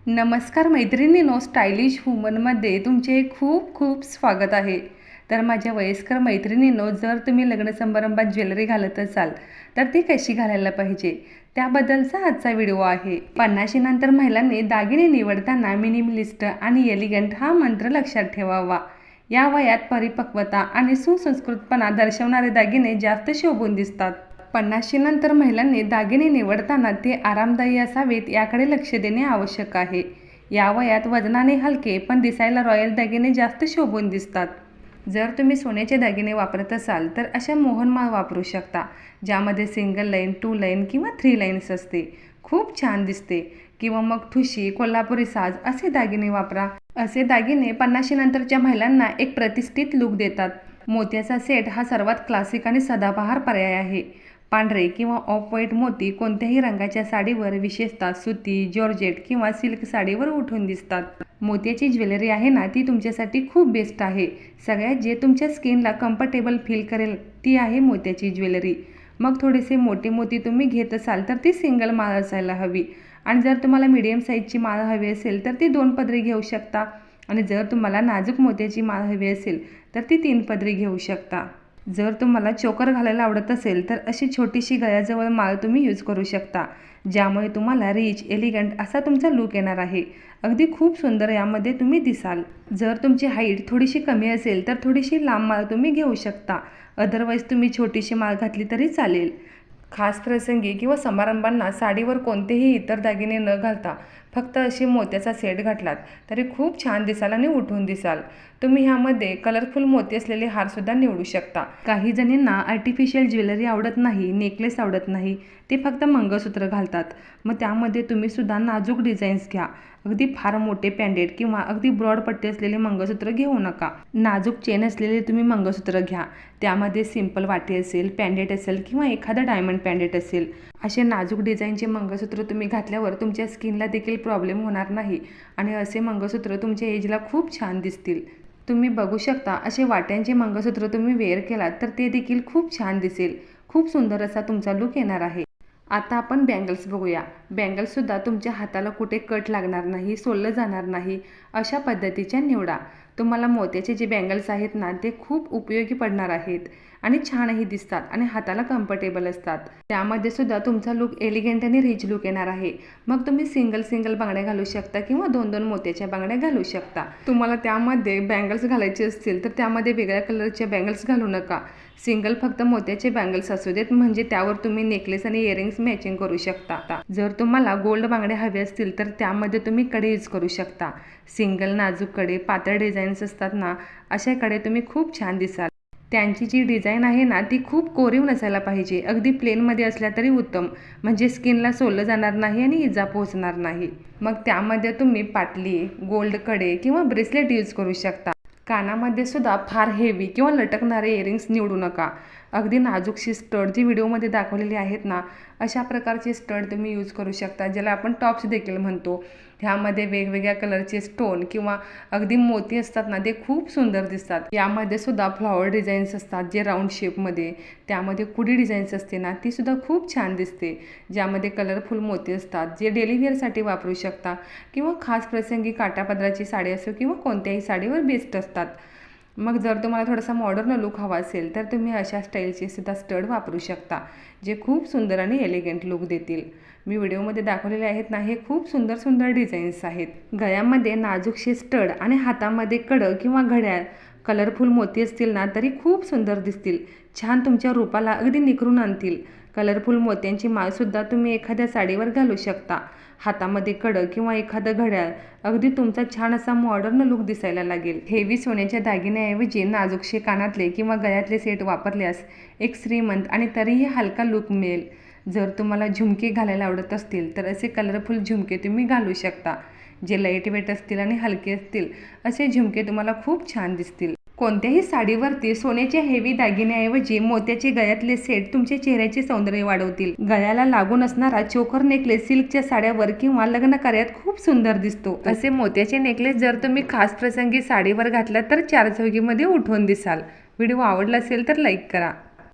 नमस्कार मैत्रिणींनो, स्टायलिश वुमनमध्ये तुमचे खूप खूप स्वागत आहे. तर माझ्या वयस्कर मैत्रिणींनो, जर तुम्ही लग्न समारंभात ज्वेलरी घालत असाल तर ती कशी घालायला पाहिजे त्याबद्दलचा आजचा व्हिडिओ आहे. 50 नंतर महिलांनी दागिने निवडताना मिनिमलिस्ट आणि एलिगंट हा मंत्र लक्षात ठेवावा. या वयात परिपक्वता आणि सुसंस्कृतपणा दर्शवणारे दागिने जास्त शोभून दिसतात. 50 नंतर महिलांनी दागिने निवडताना ते आरामदायी असावेत याकडे लक्ष देणे आवश्यक आहे. या वयात वजनाने हलके पण दिसायला रॉयल दागिने जास्त शोभून दिसतात. जर तुम्ही सोन्याचे दागिने वापरत असाल तर अशा मोहनमाळ वापरू शकता, ज्यामध्ये सिंगल लाईन, 2 लाईन किंवा 3 लाईन्स असते. खूप छान दिसते. किंवा मग ठुशी, कोल्हापुरी साज असे दागिने वापरा. असे दागिने 50 नंतरच्या महिलांना एक प्रतिष्ठित लुक देतात. मोत्याचा सेट हा सर्वात क्लासिक आणि सदाबहार पर्याय आहे. पांढरे किंवा ऑफ व्हाईट मोती कोणत्याही रंगाच्या साडीवर, विशेषतः सुती, जॉर्जेट किंवा सिल्क साडीवर उठून दिसतात. मोत्याची ज्वेलरी आहे ना, ती तुमच्यासाठी खूप बेस्ट आहे. सगळ्यात जे तुमच्या स्किनला कम्फर्टेबल फील करेल ती आहे मोत्याची ज्वेलरी. मग थोडेसे मोठे मोती तुम्ही घेत असाल तर ती सिंगल माळ असायला हवी. आणि जर तुम्हाला मीडियम साईजची माळ हवी असेल तर ती 2 पदरी घेऊ शकता. आणि जर तुम्हाला नाजूक मोत्याची माळ हवी असेल तर ती 3 पदरी घेऊ शकता. जर तुम्हाला चोकर घालायला आवडत असेल तर अशी छोटीशी गळ्याजवळ माळ तुम्ही यूज करू शकता, ज्यामुळे तुम्हाला रिच, एलिगंट असा तुमचा लुक येणार आहे. अगदी खूप सुंदर यामध्ये तुम्ही दिसाल. जर तुमची हाईट थोडीशी कमी असेल तर थोडीशी लांब माळ तुम्ही घेऊ शकता. अदरवाईज तुम्ही छोटीशी माळ घातली तरी चालेल. खास प्रसंगी किंवा समारंभांना साडीवर कोणतेही इतर दागिने न घालता फक्त अशी मोत्याचा सेट घातलात तरी खूप छान दिसाल आणि उठून दिसाल. तुम्ही ह्यामध्ये कलरफुल मोती असलेले हारसुद्धा निवडू शकता. काही जणींना आर्टिफिशियल ज्वेलरी आवडत नाही, नेकलेस आवडत नाही, ते फक्त मंगळसूत्र घालतात. मग त्यामध्ये तुम्ही सुद्धा नाजूक डिझाईन्स घ्या. अगदी फार मोठे पॅन्डेट किंवा अगदी ब्रॉड पट्टी असलेले मंगळसूत्र घेऊ नका. नाजूक चेन असलेले तुम्ही मंगळसूत्र घ्या. त्यामध्ये सिंपल वाटी असेल, पॅन्डेट असेल किंवा एखादा डायमंड पॅन्डेट असेल. असे नाजूक डिझाईनचे मंगळसूत्र तुम्ही घातल्यावर तुमच्या स्किनला देखील प्रॉब्लेम होणार नाही आणि असे मंगळसूत्र तुमच्या एजला खूप छान दिसतील. तुम्ही बघू शकता, असे वाट्यांचे मंगळसूत्र तुम्ही वेअर केलात तर ते देखील खूप छान दिसेल. खूप सुंदर असा तुमचा लुक येणार आहे. आता आपण बँगल्स बघूया. बँगल्ससुद्धा तुमच्या हाताला कुठे कट लागणार नाही, सोललं जाणार नाही अशा पद्धतीच्या निवडा. तुम्हाला मोत्याचे जे बँगल्स आहेत ना, ते खूप उपयोगी पडणार आहेत आणि छानही दिसतात आणि हाताला कम्फर्टेबल असतात. त्यामध्ये सुद्धा तुमचा लुक एलिगंट आणि रिच लुक येणार आहे. मग तुम्ही सिंगल बांगड्या घालू शकता किंवा 2 मोत्याच्या बांगड्या घालू शकता. तुम्हाला त्यामध्ये बँगल्स घालायचे असतील तर त्यामध्ये वेगळ्या कलरचे बँगल्स घालू नका. सिंगल फक्त मोत्याचे बँगल्स असू देत, म्हणजे त्यावर तुम्ही नेकलेस आणि इयरिंग्स मॅचिंग करू शकता. जर तुम्हाला गोल्ड बांगड्या हवे असतील तर त्यामध्ये तुम्ही कडे यूज करू शकता. सिंगल नाजूक कडे, पातळ डिझाईन्स असतात ना, अशा कडे तुम्ही खूप छान दिसाल. त्यांची जी डिझाईन आहे ना, ती खूप कोरीव नसायला पाहिजे. अगदी प्लेनमध्ये असल्या तरी उत्तम, म्हणजे स्किनला सोललं जाणार नाही आणि इजा पोहोचणार नाही. मग त्यामध्ये तुम्ही पाटली, गोल्ड कडे किंवा ब्रेसलेट यूज करू शकता. कानामध्ये सुद्धा फार हेवी किंवा लटकणारे इयरिंग्स निवडू नका. अगदी नाजूकशी स्टड जी व्हिडिओमध्ये दाखवलेली आहेत ना, अशा प्रकारचे स्टड तुम्ही यूज करू शकता, ज्याला आपण टॉप्स देखील म्हणतो. ह्यामध्ये वेगवेगळ्या कलरचे स्टोन किंवा अगदी मोती असतात ना, ते खूप सुंदर दिसतात. यामध्ये सुद्धा फ्लॉवर डिझाईन्स असतात जे राऊंड शेपमध्ये, त्यामध्ये कुडी डिझाईन्स असते ना, ती सुद्धा खूप छान दिसते. ज्यामध्ये कलरफुल मोती असतात जे डेली वेअरसाठी वापरू शकता किंवा खास प्रसंगी काठापदराची साडी असो किंवा कोणत्याही साडीवर बेस्ट असतात. मग जर तुम्हाला थोडासा मॉडर्न लुक हवा असेल तर तुम्ही अशा स्टाईलचे सुद्धा स्टड वापरू शकता, जे खूप सुंदर आणि एलिगंट लुक देतील. मी व्हिडिओमध्ये दाखवलेले आहेत ना, हे खूप सुंदर डिझाईन्स आहेत. गळ्यामध्ये नाजूकशे स्टड आणि हातामध्ये कडं किंवा घड्याळ कलरफुल मोती असतील ना, तरी खूप सुंदर दिसतील. छान तुमच्या रूपाला अगदी निखरून आणतील. कलरफुल मोत्यांची माळसुद्धा तुम्ही एखाद्या साडीवर घालू शकता. हातामध्ये कडं किंवा एखादं घड्याळ अगदी तुमचा छान असा मॉडर्न लुक दिसायला लागेल. हेवी सोन्याच्या दागिन्याऐवजी नाजूकशे कानातले किंवा गळ्यातले सेट वापरल्यास एक श्रीमंत आणि तरीही हलका लुक मिळेल. जर तुम्हाला झुमके घालायला आवडत असतील तर असे कलरफुल झुमके तुम्ही घालू शकता, जे लाईट वेट असतील आणि हलके असतील. असे झुमके तुम्हाला खूप छान दिसतील. कोणत्याही साडीवरती सोन्याच्या हेवी दागिन्याऐवजी मोत्याचे गळ्यातले सेट तुमच्या चेहऱ्याचे सौंदर्य वाढवतील. गळ्याला लागून असणारा चोकर नेकलेस सिल्कच्या साड्यावर किंवा लग्न कार्यात खूप सुंदर दिसतो. असे मोत्याचे नेकलेस जर तुम्ही खास प्रसंगी साडीवर घातला तर 4 चौकीमध्ये उठून दिसाल. व्हिडिओ आवडला असेल तर लाईक करा.